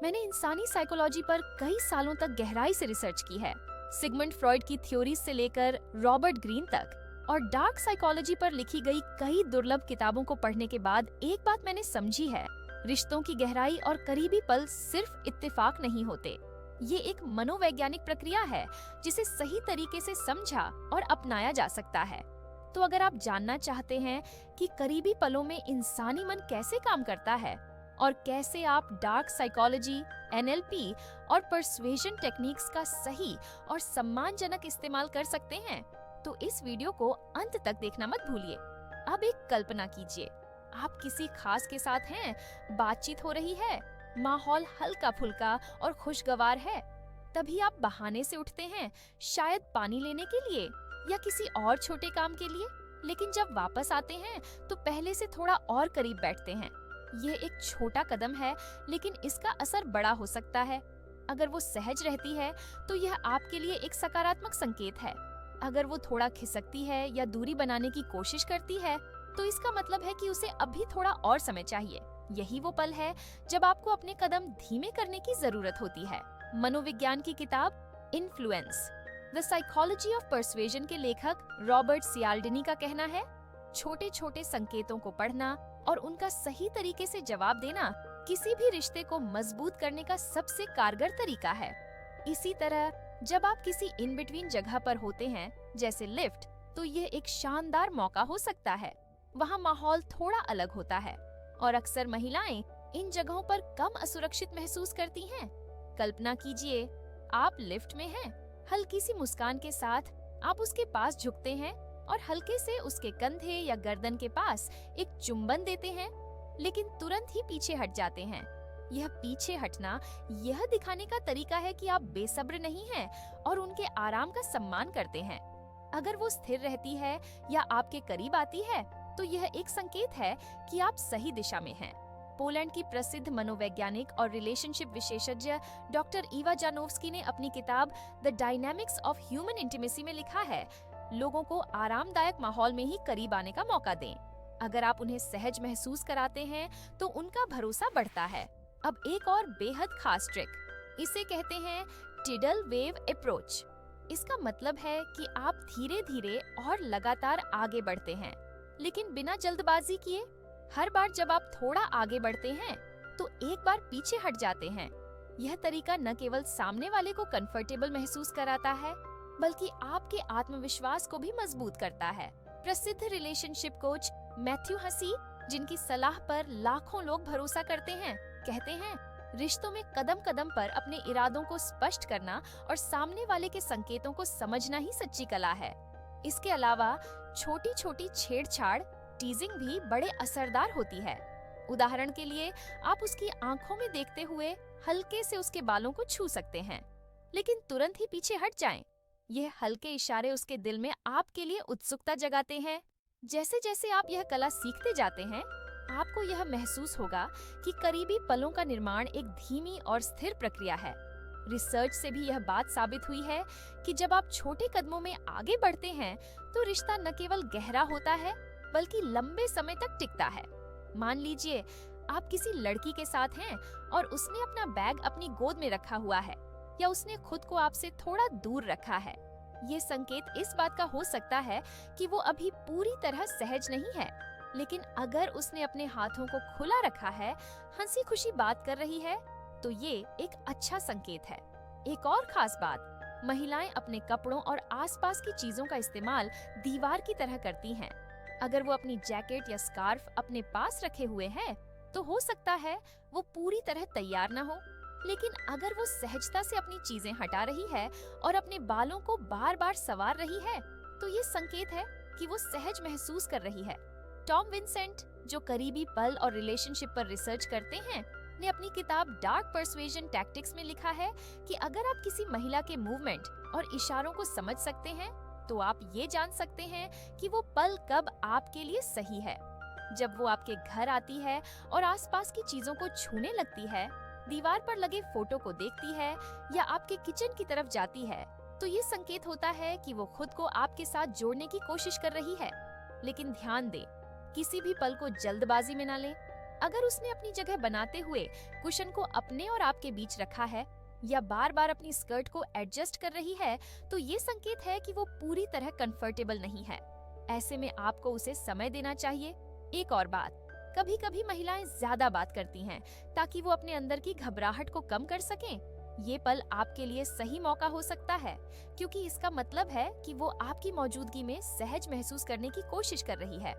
मैंने इंसानी साइकोलॉजी पर कई सालों तक गहराई से रिसर्च की है, सिगमंड फ्रॉइड की थ्योरी से लेकर रॉबर्ट ग्रीन तक, और डार्क साइकोलॉजी पर लिखी गई कई दुर्लभ किताबों को पढ़ने के बाद एक बात मैंने समझी है, रिश्तों की गहराई और करीबी पल सिर्फ इत्तेफाक नहीं होते। ये एक मनोवैज्ञानिक प्रक्रिया है जिसे सही तरीके से समझा और अपनाया जा सकता है। तो अगर आप जानना चाहते हैं कि करीबी पलों में इंसानी मन कैसे काम करता है और कैसे आप डार्क साइकोलॉजी, NLP और पर्सुएजन टेक्निक्स का सही और सम्मानजनक इस्तेमाल कर सकते हैं, तो इस वीडियो को अंत तक देखना मत भूलिए। अब एक कल्पना कीजिए, आप किसी खास के साथ हैं, बातचीत हो रही है, माहौल हल्का फुल्का और खुशगवार है। तभी आप बहाने से उठते हैं, शायद पानी लेने के लिए या किसी और छोटे काम के लिए, लेकिन जब वापस आते हैं तो पहले से थोड़ा और करीब बैठते हैं। यह एक छोटा कदम है, लेकिन इसका असर बड़ा हो सकता है। अगर वो सहज रहती है तो यह आपके लिए एक सकारात्मक संकेत है। अगर वो थोड़ा खिसकती है या दूरी बनाने की कोशिश करती है, तो इसका मतलब है कि उसे अभी थोड़ा और समय चाहिए। यही वो पल है जब आपको अपने कदम धीमे करने की जरूरत होती है। मनोविज्ञान की किताब इन्फ्लुएंस, द साइकोलॉजी ऑफ पर्सुएजन के लेखक रॉबर्ट सियाल्डिनी का कहना है, छोटे छोटे संकेतों को पढ़ना और उनका सही तरीके से जवाब देना किसी भी रिश्ते को मजबूत करने का सबसे कारगर तरीका है। इसी तरह जब आप किसी इन बिटवीन जगह पर होते हैं, जैसे लिफ्ट, तो यह एक शानदार मौका हो सकता है। वहाँ माहौल थोड़ा अलग होता है और अक्सर महिलाएं इन जगहों पर कम असुरक्षित महसूस करती हैं। कल्पना कीजिए, आप लिफ्ट में हैं, हल्की सी मुस्कान के साथ आप उसके पास झुकते हैं और हल्के से उसके कंधे या गर्दन के पास एक चुंबन देते हैं, लेकिन तुरंत ही पीछे हट जाते हैं। यह पीछे हटना यह दिखाने का तरीका है कि आप बेसब्र नहीं हैं और उनके आराम का सम्मान करते हैं। अगर वो स्थिर रहती है या आपके करीब आती है, तो यह एक संकेत है कि आप सही दिशा में हैं। पोलैंड की प्रसिद्ध मनोवैज्ञानिक और रिलेशनशिप विशेषज्ञ डॉक्टर ईवा जानोव्स्की ने अपनी किताब the dynamics of human intimacy में लिखा है, लोगों को आरामदायक माहौल में ही करीब आने का मौका दें। अगर आप उन्हें सहज महसूस कराते हैं, तो उनका भरोसा बढ़ता है। अब एक और बेहद खास ट्रिक, इसे कहते हैं टिडल वेव अप्रोच। इसका मतलब है कि आप धीरे धीरे और लगातार आगे बढ़ते हैं, लेकिन बिना जल्दबाजी किए। हर बार जब आप थोड़ा आगे बढ़ते हैं, तो एक बार पीछे हट जाते हैं। यह तरीका न केवल सामने वाले को कंफर्टेबल महसूस कराता है, बल्कि आपके आत्मविश्वास को भी मजबूत करता है। प्रसिद्ध रिलेशनशिप कोच मैथ्यू हसी, जिनकी सलाह पर लाखों लोग भरोसा करते हैं, कहते हैं, रिश्तों में कदम कदम पर अपने इरादों को स्पष्ट करना और सामने वाले के संकेतों को समझना ही सच्ची कला है। इसके अलावा छोटी छोटी छेड़छाड़, टीजिंग भी बड़े असरदार होती है। उदाहरण के लिए, आप उसकी आंखों में देखते हुए हल्के से उसके बालों को छू सकते हैं, लेकिन तुरंत ही पीछे हट जाएं। यह हल्के इशारे उसके दिल में आपके लिए उत्सुकता जगाते हैं। जैसे जैसे आप यह कला सीखते जाते हैं, आपको यह महसूस होगा कि करीबी पलों का निर्माण एक धीमी और स्थिर प्रक्रिया है। रिसर्च से भी यह बात साबित हुई है कि जब आप छोटे कदमों में आगे बढ़ते हैं, तो रिश्ता न केवल गहरा होता है, बल्कि लंबे समय तक टिकता है। मान लीजिए, आप किसी लड़की के साथ हैं और उसने अपना बैग अपनी गोद में रखा हुआ है, या उसने खुद को आपसे थोड़ा दूर रखा है। ये संकेत इस बात का हो सकता है कि वो अभी पूरी तरह सहज नहीं है, लेकिन अगर उसने अपने हाथों को खुला रखा है, हंसी खुशी बात कर रही है, तो ये एक अच्छा संकेत है। एक और खास बात, महिलाएं अपने कपड़ों और आसपास की चीजों का इस्तेमाल दीवार की तरह करती हैं। अगर वो अपनी जैकेट या स्कार्फ अपने पास रखे हुए है, तो हो सकता है वो पूरी तरह तैयार न हो, लेकिन अगर वो सहजता से अपनी चीजें हटा रही है और अपने बालों को बार बार संवार रही है, तो ये संकेत है कि वो सहज महसूस कर रही है। टॉम विंसेंट, जो करीबी पल और रिलेशनशिप पर रिसर्च करते हैं, ने अपनी किताब डार्क पर्सुएजन टैक्टिक्स में लिखा है कि अगर आप किसी महिला के मूवमेंट और इशारों को समझ सकते हैं, तो आप ये जान सकते हैं कि वो पल कब आपके लिए सही है। जब वो आपके घर आती है और आसपास की चीजों को छूने लगती है, दीवार पर लगे फोटो को देखती है या आपके किचन की तरफ जाती है, तो ये संकेत होता है कि वो खुद को आपके साथ जोड़ने की कोशिश कर रही है। लेकिन ध्यान दें, किसी भी पल को जल्दबाजी में ना लें। अगर उसने अपनी जगह बनाते हुए कुशन को अपने और आपके बीच रखा है या बार बार अपनी स्कर्ट को एडजस्ट कर रही है, तो ये संकेत है कि वो पूरी तरह कंफर्टेबल नहीं है। ऐसे में आपको उसे समय देना चाहिए। एक और बात, कभी कभी महिलाएं ज्यादा बात करती हैं ताकि वो अपने अंदर की घबराहट को कम कर सकें। ये पल आपके लिए सही मौका हो सकता है, क्योंकि इसका मतलब है कि वो आपकी मौजूदगी में सहज महसूस करने की कोशिश कर रही है।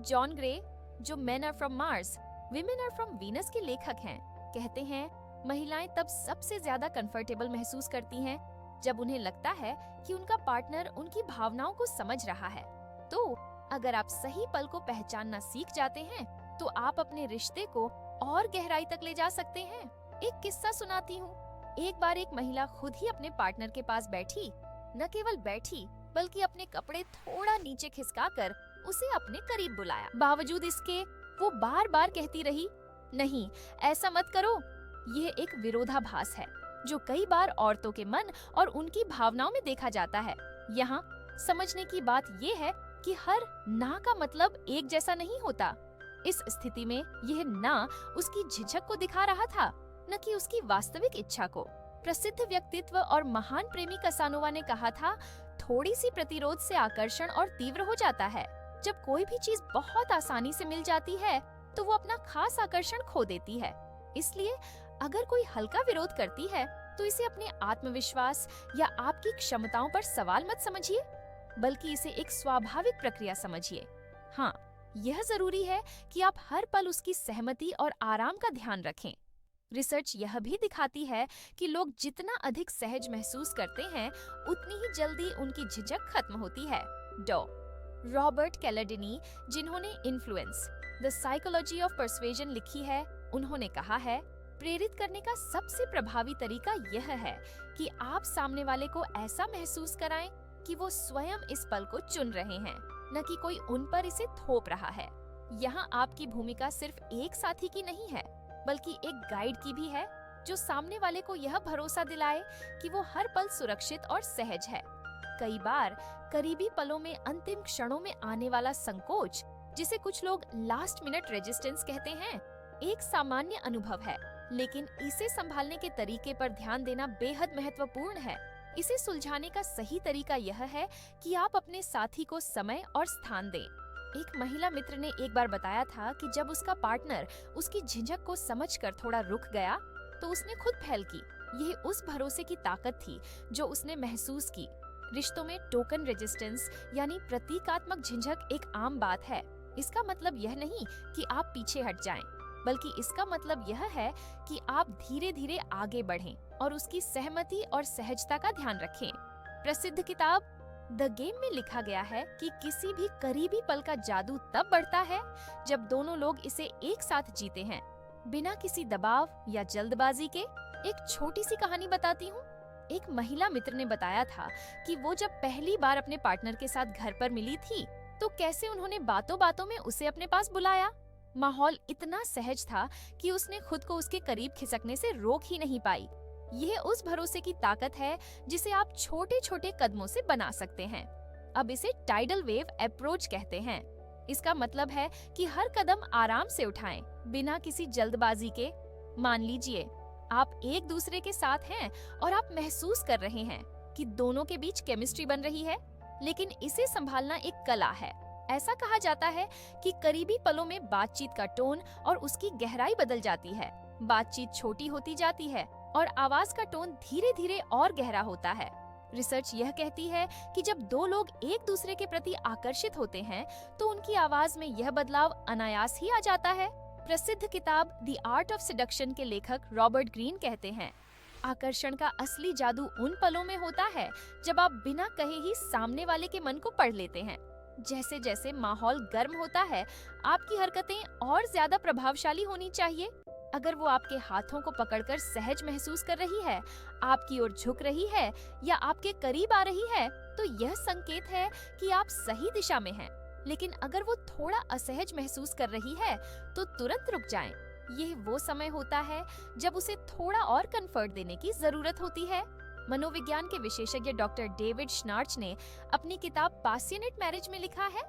जॉन ग्रे, जो men are from Mars, women are from Venus के लेखक हैं, कहते हैं महिलाएं तब सबसे ज्यादा कंफर्टेबल महसूस करती हैं जब उन्हें लगता है कि उनका पार्टनर उनकी भावनाओं को समझ रहा है। तो अगर आप सही पल को पहचानना सीख जाते हैं, तो आप अपने रिश्ते को और गहराई तक ले जा सकते हैं। एक किस्सा सुनाती हूँ। एक बार एक महिला खुद ही अपने पार्टनर के पास बैठी, न केवल बैठी बल्कि अपने कपड़े थोड़ा नीचे खिसकाकर उसे अपने करीब बुलाया। बावजूद इसके वो बार बार कहती रही, नहीं ऐसा मत करो। यह एक विरोधाभास है जो कई बार औरतों के मन और उनकी भावनाओं में देखा जाता है। यहाँ समझने की बात ये है कि हर ना का मतलब एक जैसा नहीं होता। इस स्थिति में यह ना उसकी झिझक को दिखा रहा था, न कि उसकी वास्तविक इच्छा को। प्रसिद्ध व्यक्तित्व और महान प्रेमी कसानोवा ने कहा था, थोड़ी सी प्रतिरोध से आकर्षण और तीव्र हो जाता है। जब कोई भी चीज बहुत आसानी से मिल जाती है, तो वो अपना खास आकर्षण खो देती है। इसलिए अगर कोई हल्का विरोध करती है, तो इसे अपने आत्मविश्वास या आपकी क्षमताओं पर सवाल मत समझिए, बल्कि इसे एक स्वाभाविक प्रक्रिया समझिए। हाँ, यह जरूरी है कि आप हर पल उसकी सहमति और आराम का ध्यान रखें। रिसर्च यह भी दिखाती है कि लोग जितना अधिक सहज महसूस करते हैं, उतनी ही जल्दी उनकी झिझक खत्म होती है। रॉबर्ट कैलेडिनी, जिन्होंने इन्फ्लुएंस द साइकोलॉजी ऑफ परसुएजन लिखी है, उन्होंने कहा है, प्रेरित करने का सबसे प्रभावी तरीका यह है कि आप सामने वाले को ऐसा महसूस कराएं कि वो स्वयं इस पल को चुन रहे हैं, न कि कोई उन पर इसे थोप रहा है। यहाँ आपकी भूमिका सिर्फ एक साथी की नहीं है, बल्कि एक गाइड की भी है, जो सामने वाले को यह भरोसा दिलाए कि वो हर पल सुरक्षित और सहज है। कई बार करीबी पलों में अंतिम क्षणों में आने वाला संकोच, जिसे कुछ लोग लास्ट मिनट रेजिस्टेंस कहते हैं, एक सामान्य अनुभव है, लेकिन इसे संभालने के तरीके पर ध्यान देना बेहद महत्वपूर्ण है। इसे सुलझाने का सही तरीका यह है कि आप अपने साथी को समय और स्थान दें। एक महिला मित्र ने एक बार बताया था कि जब उसका पार्टनर उसकी झिझक को समझकर थोड़ा रुक गया, तो उसने खुद पहल की। यह उस भरोसे की ताकत थी जो उसने महसूस की। रिश्तों में टोकन रेजिस्टेंस यानी प्रतीकात्मक झिझक एक आम बात है। इसका मतलब यह नहीं कि आप पीछे हट जाएं, बल्कि इसका मतलब यह है कि आप धीरे धीरे आगे बढ़ें और उसकी सहमति और सहजता का ध्यान रखें। प्रसिद्ध किताब द गेम में लिखा गया है कि किसी भी करीबी पल का जादू तब बढ़ता है जब दोनों लोग इसे एक साथ जीते हैं, बिना किसी दबाव या जल्दबाजी के। एक छोटी सी कहानी बताती हूँ। एक महिला मित्र ने बताया था कि वो जब पहली बार अपने पार्टनर के साथ घर पर मिली थी, तो कैसे उन्होंने बातों बातों में उसे अपने पास बुलाया। माहौल इतना सहज था कि उसने खुद को उसके करीब खिसकने से रोक ही नहीं पाई। यह उस भरोसे की ताकत है जिसे आप छोटे छोटे कदमों से बना सकते हैं। अब इसे टाइडल वेव अप्रोच कहते हैं। इसका मतलब है कि हर कदम आराम से उठाएं, बिना किसी जल्दबाजी के। मान लीजिए आप एक दूसरे के साथ हैं और आप महसूस कर रहे हैं कि दोनों के बीच केमिस्ट्री बन रही है, लेकिन इसे संभालना एक कला है। ऐसा कहा जाता है कि करीबी पलों में बातचीत का टोन और उसकी गहराई बदल जाती है। बातचीत छोटी होती जाती है और आवाज का टोन धीरे धीरे और गहरा होता है। रिसर्च यह कहती है कि जब दो लोग एक दूसरे के प्रति आकर्षित होते हैं, तो उनकी आवाज में यह बदलाव अनायास ही आ जाता है। प्रसिद्ध किताब द आर्ट ऑफ सेडक्शन के लेखक रॉबर्ट ग्रीन कहते हैं, आकर्षण का असली जादू उन पलों में होता है जब आप बिना कहे ही सामने वाले के मन को पढ़ लेते हैं। जैसे जैसे माहौल गर्म होता है, आपकी हरकतें और ज्यादा प्रभावशाली होनी चाहिए। अगर वो आपके हाथों को पकड़कर सहज महसूस कर रही है, आपकी ओर झुक रही है या आपके करीब आ रही है, तो यह संकेत है कि आप सही दिशा में हैं। लेकिन अगर वो थोड़ा असहज महसूस कर रही है, तो तुरंत रुक जाएं। यह वो समय होता है जब उसे थोड़ा और कंफर्ट देने की जरूरत होती है। मनोविज्ञान के विशेषज्ञ डॉक्टर डेविड श्नार्च ने अपनी किताब पैशनेट मैरिज में लिखा है,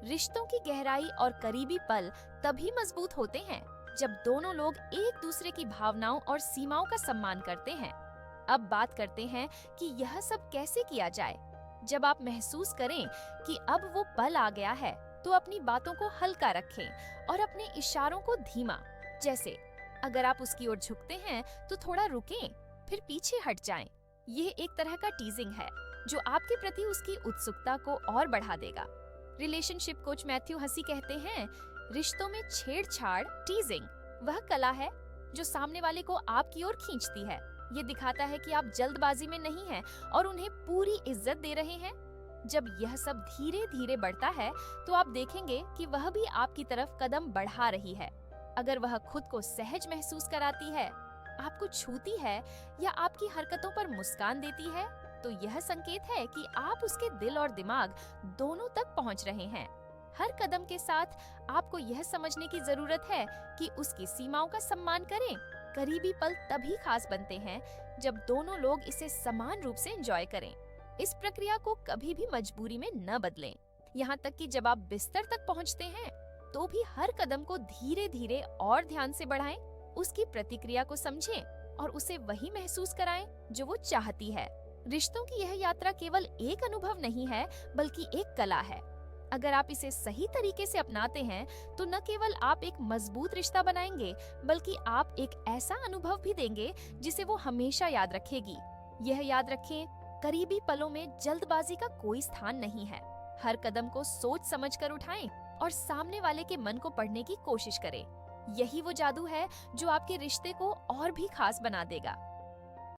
रिश्तों की गहराई और करीबी पल तभी मजबूत होते हैं जब दोनों लोग एक दूसरे की भावनाओं और सीमाओं का सम्मान करते हैं। अब बात करते हैं कि यह सब कैसे किया जाए। जब आप महसूस करें कि अब वो पल आ गया है, तो अपनी बातों को हल्का रखें और अपने इशारों को धीमा, जैसे अगर आप उसकी ओर झुकते हैं तो थोड़ा रुकें, फिर पीछे हट जाएं। ये एक तरह का टीजिंग है जो आपके प्रति उसकी उत्सुकता को और बढ़ा देगा। रिलेशनशिप कोच मैथ्यू हसी कहते हैं, रिश्तों में छेड़छाड़, टीजिंग, वह कला है जो सामने वाले को आपकी ओर खींचती है। ये दिखाता है कि आप जल्दबाजी में नहीं हैं और उन्हें पूरी इज्जत दे रहे हैं। जब यह सब धीरे धीरे बढ़ता है तो आप देखेंगे कि वह भी आपकी तरफ कदम बढ़ा रही है। अगर वह खुद को सहज महसूस कराती है, आपको छूती है या आपकी हरकतों पर मुस्कान देती है, तो यह संकेत है कि आप उसके दिल और दिमाग दोनों तक पहुंच रहे हैं। हर कदम के साथ आपको यह समझने की जरूरत है कि उसकी सीमाओं का सम्मान करें। करीबी पल तभी खास बनते हैं जब दोनों लोग इसे समान रूप से एंजॉय करें। इस प्रक्रिया को कभी भी मजबूरी में न बदलें। यहाँ तक कि जब आप बिस्तर तक पहुँचते हैं तो भी हर कदम को धीरे धीरे और ध्यान से बढ़ाएं। उसकी प्रतिक्रिया को समझें और उसे वही महसूस कराएं जो वो चाहती है। रिश्तों की यह यात्रा केवल एक अनुभव नहीं है, बल्कि एक कला है। अगर आप इसे सही तरीके से अपनाते हैं तो न केवल आप एक मजबूत रिश्ता बनाएंगे, बल्कि आप एक ऐसा अनुभव भी देंगे जिसे वो हमेशा याद रखेगी। यह याद रखें, करीबी पलों में जल्दबाजी का कोई स्थान नहीं है। हर कदम को सोच समझकर उठाएं और सामने वाले के मन को पढ़ने की कोशिश करें। यही वो जादू है जो आपके रिश्ते को और भी खास बना देगा।